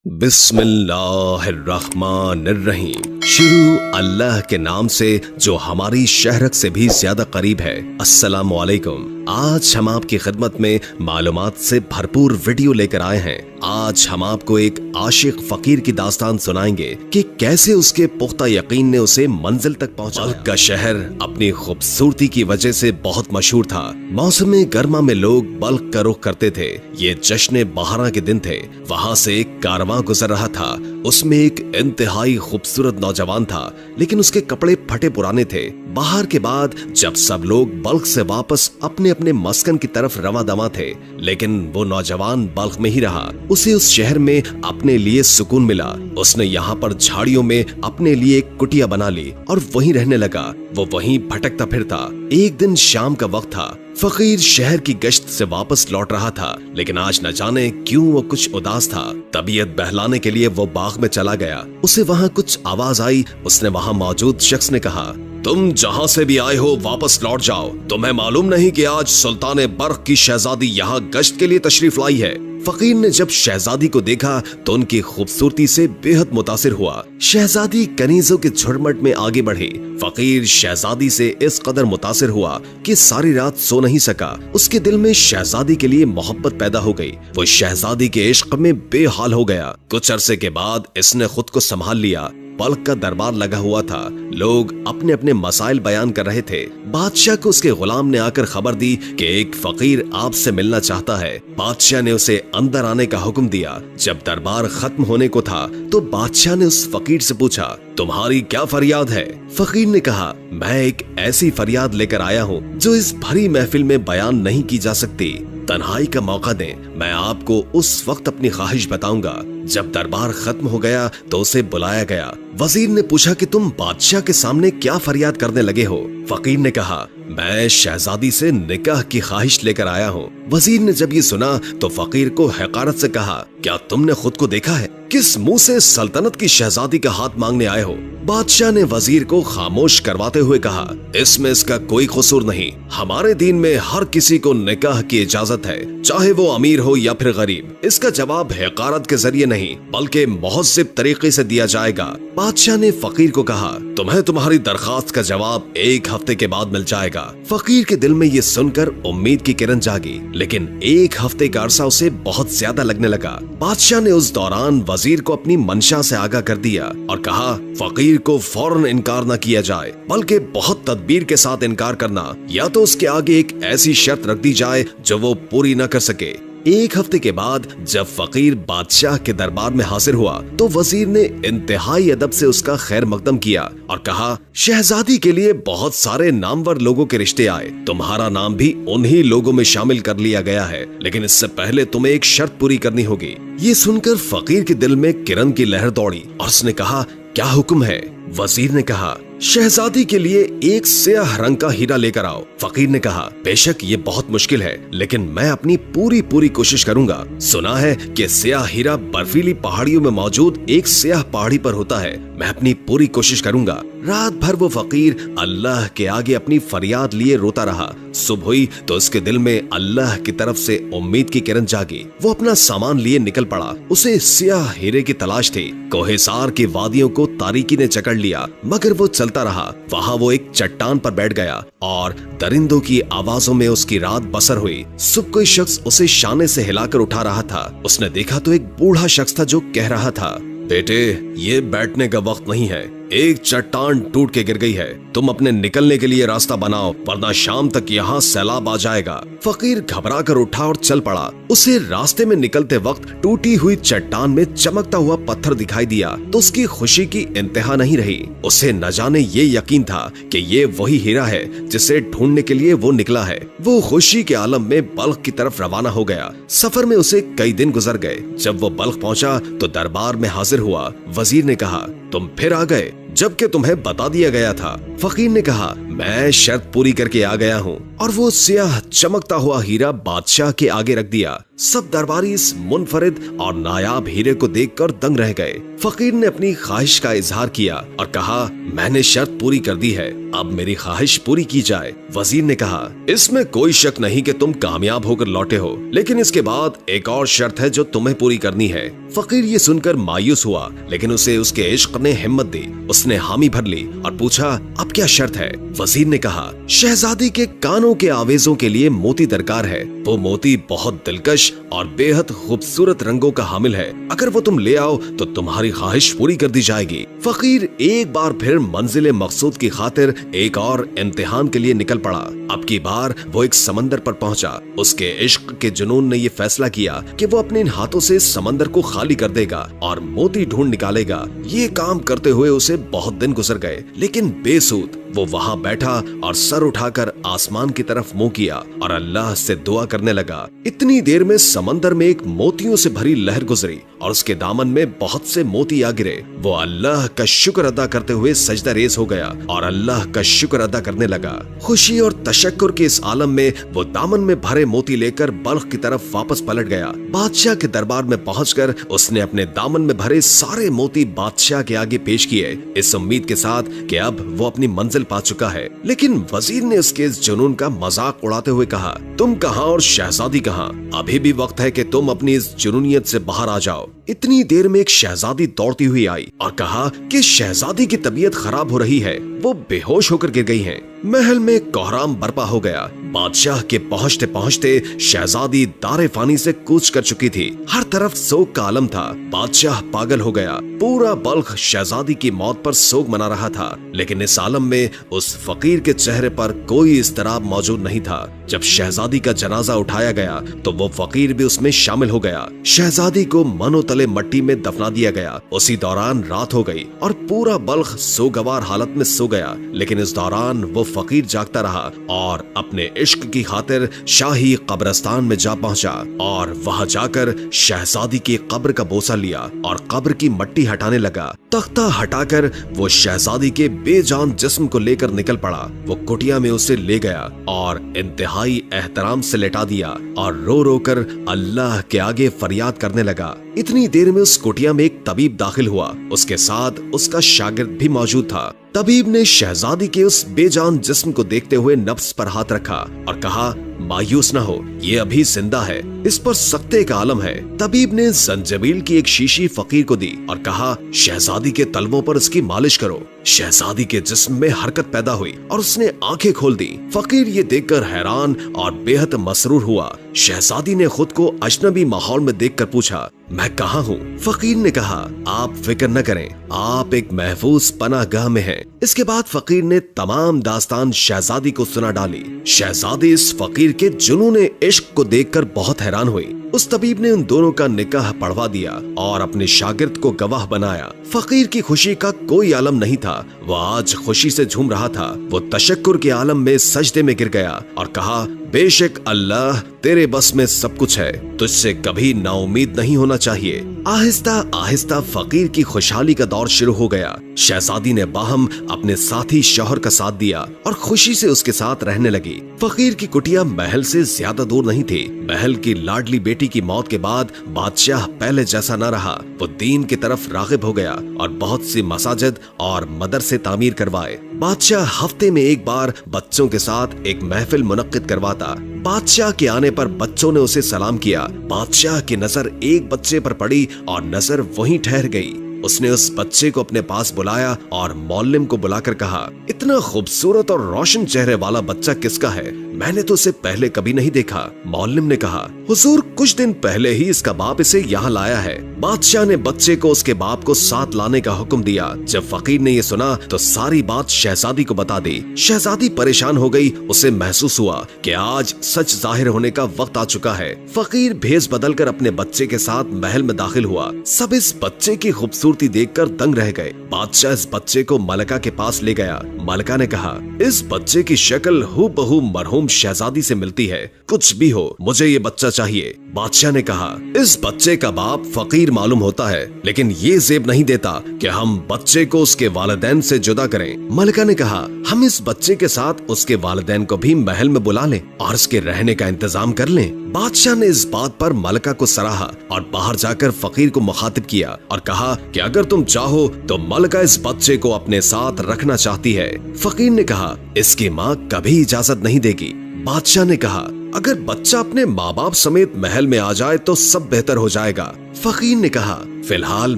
बिस्मिल्लाहिर्रहमानिर्रहीम। शुरू अल्लाह के नाम से जो हमारी शहरत से भी ज्यादा करीब है। अस्सलामु अलैकुम। आज हम आपकी खिदमत में मालूमात से भरपूर वीडियो लेकर आए हैं। आज हम आपको एक आशिक फकीर की दास्तान सुनाएंगे कि कैसे उसके पुख्ता यकीन ने उसे मंजिल तक पहुंचाया। बल्ख का शहर अपनी खूबसूरती की वजह से बहुत मशहूर था। मौसम गर्मा में लोग बल्ख का रुख करते थे। ये जश्न बहारा के दिन थे। वहाँ से एक कारवां गुजर रहा था। उसमें एक इंतहाई खूबसूरत नौजवान था, लेकिन उसके कपड़े फटे पुराने थे। बाहर के बाद जब सब लोग बल्ख से वापस अपने अपने मस्कन की तरफ रवा दवा थे, लेकिन वो नौजवान बल्ख में ही रहा। उसे उस शहर में अपने लिए सुकून मिला। उसने यहाँ पर झाड़ियों में अपने लिए एक कुटिया बना ली और वहीं रहने लगा। वो वहीं भटकता फिरता। एक दिन शाम का वक्त था। फकीर शहर की गश्त से वापस लौट रहा था, लेकिन आज न जाने क्यों वो कुछ उदास था। तबीयत बहलाने के लिए वो बाग में चला गया। उसे वहाँ कुछ आवाज आई। उसने वहाँ मौजूद शख्स ने कहा, तुम जहाँ से भी आए हो वापस लौट जाओ। तुम्हें मालूम नहीं कि आज सुल्तान बर्क की शहजादी यहाँ गश्त के लिए तशरीफ लाई है। फकीर ने जब शहजादी को देखा तो उनकी खूबसूरती से बेहद मुतासिर हुआ। शहजादी कनीजों के झुरमुट में आगे बढ़ी। फकीर शहजादी से इस कदर मुतासिर हुआ कि सारी रात सो नहीं सका। उसके दिल में शहजादी के लिए मोहब्बत पैदा हो गई। वो शहजादी के इश्क में बेहाल हो गया। कुछ अरसे के बाद इसने खुद को संभाल लिया। बल्ख का दरबार लगा हुआ था। लोग अपने अपने मसाइल बयान कर रहे थे। बादशाह को उसके गुलाम ने आकर खबर दी कि एक फकीर आपसे मिलना चाहता है। बादशाह ने उसे अंदर आने का हुक्म दिया। जब दरबार खत्म होने को था तो बादशाह ने उस फकीर से पूछा, तुम्हारी क्या फरियाद है? फकीर ने कहा, मैं एक ऐसी फरियाद लेकर आया हूँ जो इस भरी महफिल में बयान नहीं की जा सकती। तन्हाई का मौका दें, मैं आपको उस वक्त अपनी ख्वाहिश बताऊंगा। जब दरबार खत्म हो गया तो उसे बुलाया गया। वजीर ने पूछा कि तुम बादशाह के सामने क्या फरियाद करने लगे हो? फकीर ने कहा, मैं शहजादी से निकाह की ख्वाहिश लेकर आया हूँ। वजीर ने जब ये सुना तो फकीर को हकारत से कहा, क्या तुमने खुद को देखा है? किस मुंह से सल्तनत की शहजादी का हाथ मांगने आए हो? बादशाह ने वजीर को खामोश करवाते हुए कहा, इसमें इसका कोई कसूर नहीं। हमारे दीन में हर किसी को निकाह की इजाजत है, चाहे वो अमीर हो या फिर गरीब। इसका जवाब हकारत के जरिए नहीं बल्कि मुहज़्ज़ब तरीके से दिया जाएगा। बादशाह ने फकीर को कहा, तुम्हें तुम्हारी दरखास्त का जवाब एक हफ्ते के बाद मिल जाएगा। फकीर के दिल में ये सुनकर उम्मीद की किरण जागी, लेकिन एक हफ्ते का अरसा उसे बहुत ज्यादा लगने लगा। बादशाह ने उस दौरान वजीर को अपनी मंशा से आगाह कर दिया और कहा, फकीर को फौरन इनकार न किया जाए, बल्कि बहुत तदबीर के साथ इनकार करना, या तो उसके आगे एक ऐसी शर्त रख दी जाए जो वो पूरी न कर सके। एक हफ्ते के बाद जब फकीर बादशाह के दरबार में हाजिर हुआ तो वजीर ने इंतहाई अदब से उसका खैर मकदम किया और कहा, शहजादी के लिए बहुत सारे नामवर लोगों के रिश्ते आए। तुम्हारा नाम भी उन्हीं लोगों में शामिल कर लिया गया है, लेकिन इससे पहले तुम्हें एक शर्त पूरी करनी होगी। ये सुनकर फकीर के दिल में किरण की लहर दौड़ी और उसने कहा, क्या हुक्म है? वजीर ने कहा, शहजादी के लिए एक स्याह रंग का हीरा लेकर आओ। फकीर ने कहा, बेशक ये बहुत मुश्किल है, लेकिन मैं अपनी पूरी कोशिश करूंगा। सुना है कि स्याह हीरा बर्फीली पहाड़ियों में मौजूद एक स्याह पहाड़ी पर होता है। मैं अपनी पूरी कोशिश करूंगा। रात भर वो फकीर अल्लाह के आगे अपनी फरियाद लिए रोता रहा। सुबह हुई तो उसके दिल में अल्लाह की तरफ से उम्मीद की किरण जागी। वो अपना सामान लिए निकल पड़ा। उसे स्याह हीरे की तलाश थी। कोहिसार की वादियों को तारीकी ने जकड़ लिया, मगर वो चलता रहा। वहाँ वो एक चट्टान पर बैठ गया और दरिंदों की आवाजों में उसकी रात बसर हुई। सुबह कोई शख्स उसे शाने से हिलाकर उठा रहा था। उसने देखा तो एक बूढ़ा शख्स था जो कह रहा था, बेटे, ये बैठने का वक्त नहीं है। एक चट्टान टूट के गिर गई है। तुम अपने निकलने के लिए रास्ता बनाओ, वरना शाम तक यहाँ सैलाब आ जाएगा। फकीर घबरा कर उठा और चल पड़ा। उसे रास्ते में निकलते वक्त टूटी हुई चट्टान में चमकता हुआ पत्थर दिखाई दिया तो उसकी खुशी की इंतहा नहीं रही। उसे न जाने ये यकीन था कि ये वही हीरा है जिसे ढूंढने के लिए वो निकला है। वो खुशी के आलम में बल्ख की तरफ रवाना हो गया। सफर में उसे कई दिन गुजर गए। जब वो बल्ख पहुंचा तो दरबार में हाजिर हुआ। वजीर ने कहा, तुम फिर आ गए, जबकि तुम्हें बता दिया गया था। फकीर ने कहा, मैं शर्त पूरी करके आ गया हूँ, और वो स्याह चमकता हुआ हीरा बादशाह के आगे रख दिया। सब दरबारी इस मुनफरिद और नायाब हीरे को देखकर दंग रह गए। फकीर ने अपनी ख्वाहिश का इजहार किया और कहा, मैंने शर्त पूरी कर दी है, अब मेरी ख्वाहिश पूरी की जाए। वजीर ने कहा, इसमें कोई शक नहीं कि तुम कामयाब होकर लौटे हो, लेकिन इसके बाद एक और शर्त है जो तुम्हें पूरी करनी है। फकीर ये सुनकर मायूस हुआ, लेकिन उसे उसके इश्क ने हिम्मत दी। उसने हामी भर ली और पूछा, अब क्या शर्त है? वजीर ने कहा, शहजादी के कानों के आवेजों के लिए मोती दरकार है। वो मोती बहुत दिलकश और बेहद खूबसूरत रंगों का हामिल है। अगर वो तुम ले आओ तो तुम्हारी ख्वाहिश पूरी कर दी जाएगी। फकीर एक बार फिर मंजिले मकसूद की खातिर एक और इम्तिहान के लिए निकल पड़ा। अब की बार वो एक समंदर पर पहुंचा। उसके इश्क के जुनून ने ये फैसला किया कि वो अपने इन हाथों से समंदर को खाली कर देगा और मोती ढूंढ निकालेगा। ये काम करते हुए उसे बहुत दिन गुजर गए, लेकिन बेसूद। वो वहाँ बैठा और सर उठाकर आसमान की तरफ मुंह किया और अल्लाह से दुआ करने लगा। इतनी देर में समंदर में एक मोतियों से भरी लहर गुजरी और उसके दामन में बहुत से मोती आ गिरे। वो अल्लाह का शुक्र अदा करते हुए सजदा रेज़ हो गया और अल्लाह का शुक्र अदा करने लगा। खुशी और तशक्कुर के इस आलम में वो दामन में भरे मोती लेकर बल्ख की तरफ वापस पलट गया। बादशाह के दरबार में पहुंचकर उसने अपने दामन में भरे सारे मोती बादशाह के आगे पेश किए, इस उम्मीद के साथ कि अब वो अपनी मंजिल पा चुका है। लेकिन वजीर ने उसके इस जुनून का मजाक उड़ाते हुए कहा, तुम कहाँ और शहजादी कहाँ? अभी भी वक्त है कि तुम अपनी इस जुनूनियत से बाहर आ जाओ। इतनी देर में एक शहजादी दौड़ती हुई आई और कहा कि शहजादी की तबीयत खराब हो रही है, वो बेहोश होकर गिर गई हैं। महल में कोहराम बर्पा हो गया। बादशाह के पहुंचते पहुंचते शहजादी दारे फानी से कूच कर चुकी थी। हर तरफ सोग का आलम था। बादशाह पागल हो गया। पूरा बल्ख शहजादी की मौत पर सोग मना रहा था, लेकिन इस आलम में उस फकीर के चेहरे पर कोई इस्तराब मौजूद नहीं था। जब शहजादी का जनाजा उठाया गया तो वो फकीर भी उसमें शामिल हो गया। शहजादी को मनो तले मट्टी में दफना दिया गया। उसी दौरान रात हो गई और पूरा बल्ख सोगवार हालत में सो गया। लेकिन इस दौरान वो फकीर जागता रहा और अपने इश्क की खातिर शाही कब्रिस्तान में जा पहुंचा और वहां जाकर शहजादी की कब्र का बोसा लिया और कब्र की मट्टी हटाने लगा। तख्ता हटाकर वो शहजादी के बेजान जिस्म को लेकर निकल पड़ा। वो कुटिया में उसे ले गया और इंतहाई एहतराम से लेटा दिया और रो रो कर अल्लाह के आगे फरियाद करने लगा। इतनी देर में उस कुटिया में एक तबीब दाखिल हुआ। उसके साथ उसका शागिर्द भी मौजूद था। तबीब ने शहजादी के उस बेजान जिस्म को देखते हुए नफ्स पर हाथ रखा और कहा, मायूस न हो, ये अभी जिंदा है, इस पर सख्ते का आलम है। तबीब ने जंजबील की एक शीशी फकीर को दी और कहा, शहजादी के तलवों पर इसकी मालिश करो। शहजादी के जिस्म में हरकत पैदा हुई और उसने आंखें खोल दी। फकीर ये देखकर हैरान और बेहद मसरूर हुआ। शहजादी ने खुद को अजनबी माहौल में देखकर पूछा, मैं कहाँ हूँ? फकीर ने कहा, आप फिक्र न करें, आप एक महफूज पनाहगाह में हैं। इसके बाद फकीर ने तमाम दास्तान शहजादी को सुना डाली। शहजादी इस फकीर के जुनून इश्क को देखकर बहुत हैरान हुई। उस तबीब ने उन दोनों का निकाह पढ़वा दिया और अपने शागिर्द को गवाह बनाया। फकीर की खुशी का कोई आलम नहीं था। वह आज खुशी से झूम रहा था। वो तशक्कुर के आलम में सजदे में गिर गया और कहा, बेशक अल्लाह तेरे बस में सब कुछ है, तुझसे कभी नाउमीद नहीं होना चाहिए। आहिस्ता आहिस्ता फकीर की खुशहाली का दौर शुरू हो गया। शहजादी ने बाहम अपने साथी शौहर का साथ दिया और खुशी से उसके साथ रहने लगी। फकीर की कुटिया महल से ज्यादा दूर नहीं थी। महल की लाडली बेटी की मौत के बाद बादशाह पहले जैसा न रहा। वो दीन की तरफ रागिब हो गया और बहुत सी मसाजिद और मदरसे तामीर करवाए। बादशाह हफ्ते में एक बार बच्चों के साथ एक महफिल मुनक्किद करवाता। बादशाह के आने पर बच्चों ने उसे सलाम किया। बादशाह की नजर एक बच्चे पर पड़ी और नजर वहीं ठहर गई। उसने उस बच्चे को अपने पास बुलाया और मौल्लिम को बुलाकर कहा, इतना खूबसूरत और रोशन चेहरे वाला बच्चा किसका है? मैंने तो उसे पहले कभी नहीं देखा। मौल्लिम ने कहा, हुजूर, कुछ दिन पहले ही इसका बाप इसे यहाँ लाया है। बादशाह ने बच्चे को उसके बाप को साथ लाने का हुक्म दिया। जब फकीर ने ये सुना तो सारी बात शहजादी को बता दी। शहजादी परेशान हो गई। उसे महसूस हुआ कि आज सच जाहिर होने का वक्त आ चुका है। फकीर भेष बदलकर अपने बच्चे के साथ महल में दाखिल हुआ। सब इस बच्चे की खूबसूरती खूबसूरती देखकर दंग रह गए। बादशाह इस बच्चे को मलका के पास ले गया। मलका ने कहा, इस बच्चे की शक्ल हूबहू मरहूम शहजादी से मिलती है, कुछ भी हो मुझे ये बच्चा चाहिए। बादशाह ने कहा, इस बच्चे का बाप फकीर मालूम होता है, लेकिन ये जेब नहीं देता कि हम बच्चे को उसके वालिदैन से जुदा करें। मलका ने कहा, हम इस बच्चे के साथ उसके वालिदैन को भी महल में बुला लें और उसके रहने का इंतजाम कर लें। बादशाह ने इस बात पर मलका को सराहा और बाहर जाकर फकीर को मुखातिब किया और कहा कि अगर तुम चाहो तो मलका इस बच्चे को अपने साथ रखना चाहती है। फकीर ने कहा, इसकी माँ कभी इजाजत नहीं देगी। बादशाह ने कहा, अगर बच्चा अपने माँ बाप समेत महल में आ जाए तो सब बेहतर हो जाएगा। फकीर ने कहा, फिलहाल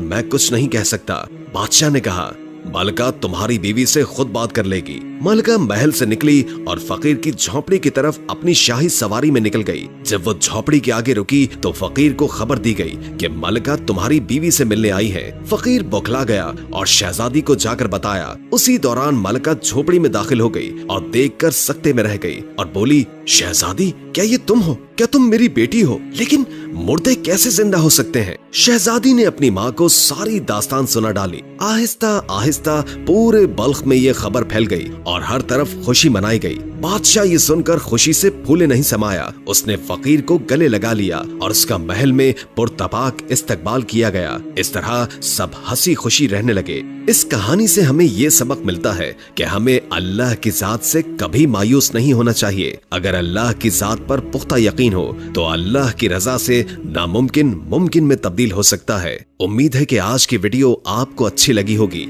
मैं कुछ नहीं कह सकता। बादशाह ने कहा, मलका तुम्हारी बीवी से खुद बात कर लेगी। मलका महल से निकली और फकीर की झोपड़ी की तरफ अपनी शाही सवारी में निकल गई। जब वो झोपड़ी के आगे रुकी तो फकीर को खबर दी गई कि मलका तुम्हारी बीवी से मिलने आई है। फकीर बौखला गया और शहजादी को जाकर बताया। उसी दौरान मलका झोपड़ी में दाखिल हो गई और देखकर सकते में रह गई और बोली, शहजादी क्या ये तुम हो? क्या तुम मेरी बेटी हो? लेकिन मुर्दे कैसे जिंदा हो सकते हैं? शहजादी ने अपनी माँ को सारी दास्तान सुना डाली। आहिस्ता आहिस्ता पूरे बल्ख में ये खबर फैल गई और हर तरफ खुशी मनाई गई। बादशाह ये सुनकर खुशी से फूले नहीं समाया। उसने फकीर को गले लगा लिया और उसका महल में पुरतपाक इस्तकबाल किया गया। इस तरह सब हंसी खुशी रहने लगे। इस कहानी से हमें ये सबक मिलता है कि हमें अल्लाह की जात से कभी मायूस नहीं होना चाहिए। अगर अल्लाह की जात पर पुख्ता यकीन हो तो अल्लाह की रजा से नामुमकिन मुमकिन में तब्दील हो सकता है। उम्मीद है कि आज की वीडियो आपको अच्छी लगी होगी।